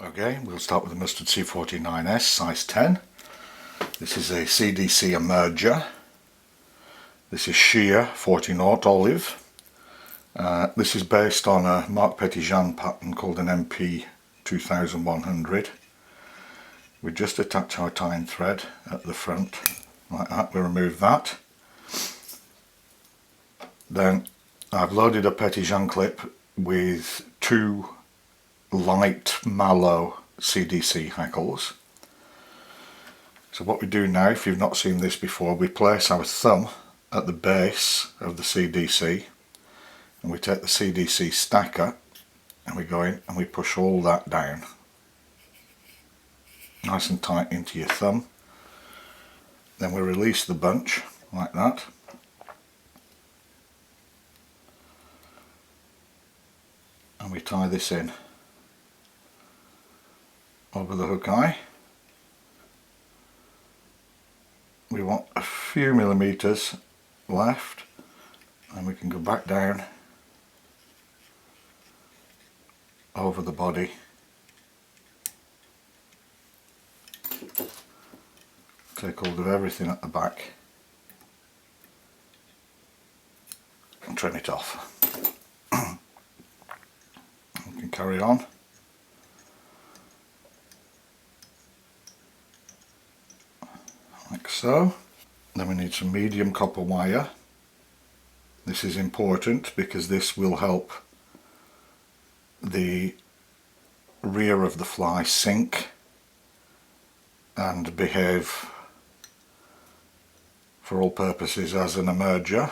Okay, we'll start with the Mustard C49S size 10. This is a CDC emerger. This is sheer 40-0 olive. This is based on a Marc Petitjean pattern called an MP 2100. We just attach our tying thread at the front like that. We remove that. Then I've loaded a Petitjean clip with two light mallow CDC hackles. So what we do now, if you've not seen this before, we place our thumb at the base of the CDC and we take the CDC stacker and we go in and we push all that down nice and tight into your thumb. Then we release the bunch like that. And we tie this in over the hook eye. We want a few millimeters left and we can go back down over the body. Take hold of everything at the back and trim it off. We can carry on. Like so. Then we need some medium copper wire. This is important because this will help the rear of the fly sink and behave for all purposes as an emerger.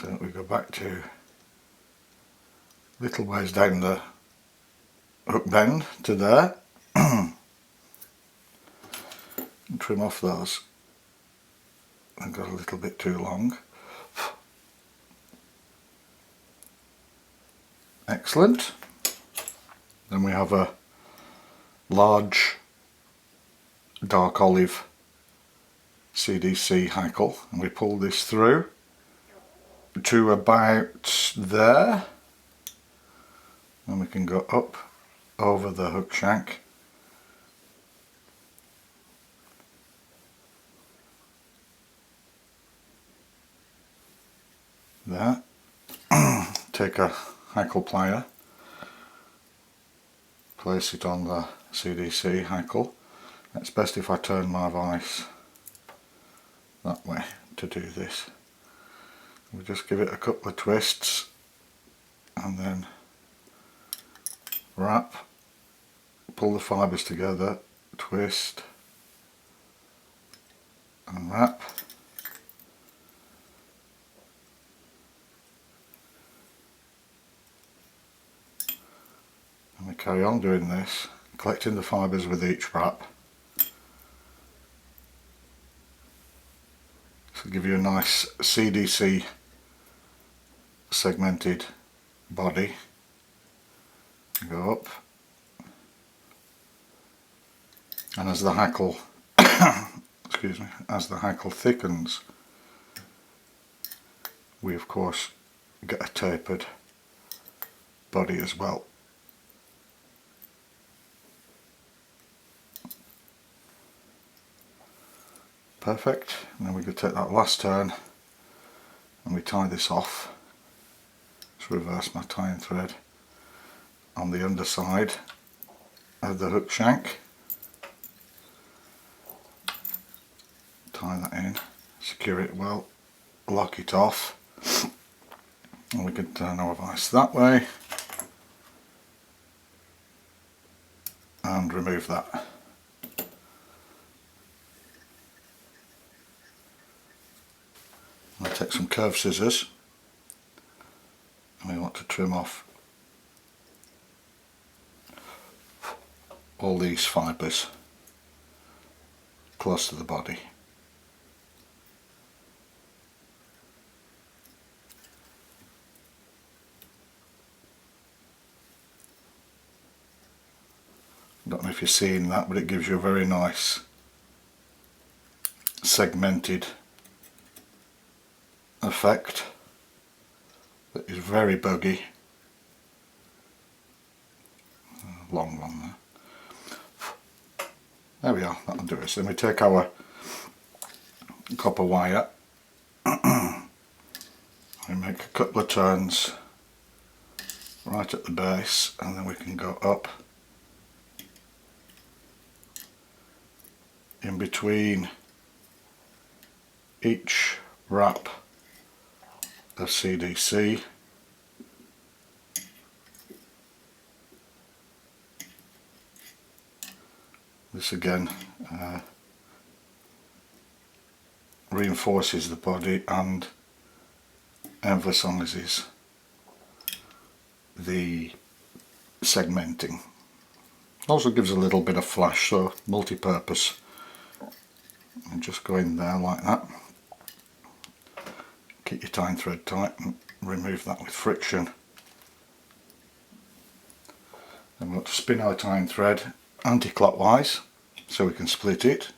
So we go back to little ways down the hook bend to there and trim off those. I've got a little bit too long. Excellent. Then we have a large dark olive CDC hackle and we pull this through to about there and we can go up over the hook shank there. Take a hackle plier, place it on the CDC hackle. It's best if I turn my vise that way to do this. We just give it a couple of twists and then wrap, pull the fibres together, twist and wrap. And we carry on doing this, collecting the fibres with each wrap. So give you a nice CDC segmented body. Go up, and as the hackle excuse me, as the hackle thickens, we of course get a tapered body as well. Perfect. And then we could take that last turn and we tie this off. Let's reverse my tying thread on the underside of the hook shank. Tie that in, secure it well, lock it off, and we can turn our vise that way and remove that. I'll take some curved scissors and we want to trim off all these fibres close to the body. I don't know if you're seeing that, but it gives you a very nice segmented effect that is very buggy long one there. There we are, that'll do it. So then we take our copper wire, we make a couple of turns right at the base, and then we can go up in between each wrap of CDC. This again reinforces the body and emphasizes the segmenting. Also gives a little bit of flash, so multi-purpose. And just go in there like that. Keep your tying thread tight and remove that with friction. Then we'll have to spin our tying thread anti-clockwise so we can split it.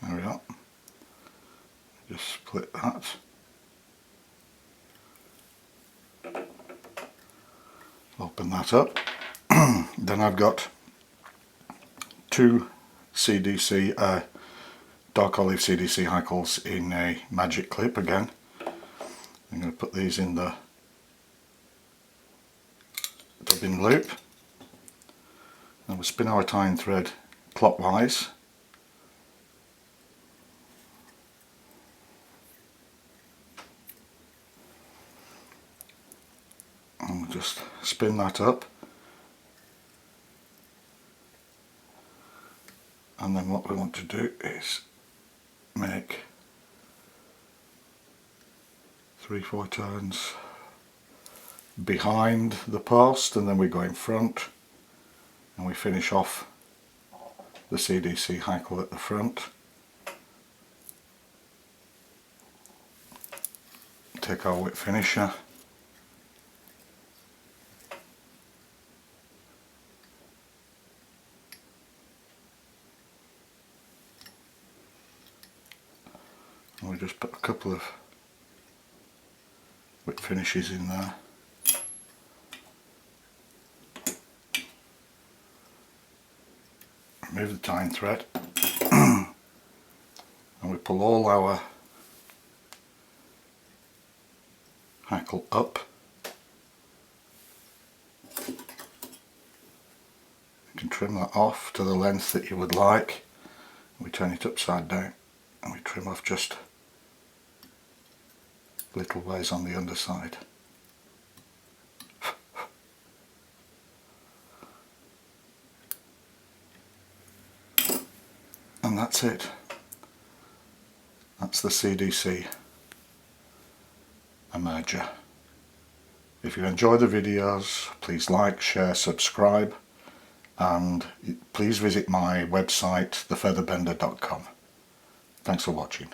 There we are. Just split that. Open that up. Then I've got two CDC, dark olive CDC hackles in a magic clip again. I'm going to put these in the dubbing loop. And we'll spin our tying thread clockwise. And we'll just spin that up. And then what we want to do is make 3-4 turns behind the post, and then we go in front and we finish off the CDC hackle at the front. Take our whip finisher, and we just put a couple of whip finishes in there. Remove the tying thread and we pull all our hackle up. You can trim that off to the length that you would like. We turn it upside down and we trim off just little ways on the underside. And that's it. That's the CDC emerger. If you enjoy the videos, please like, share, subscribe, and please visit my website thefeatherbender.com. Thanks for watching.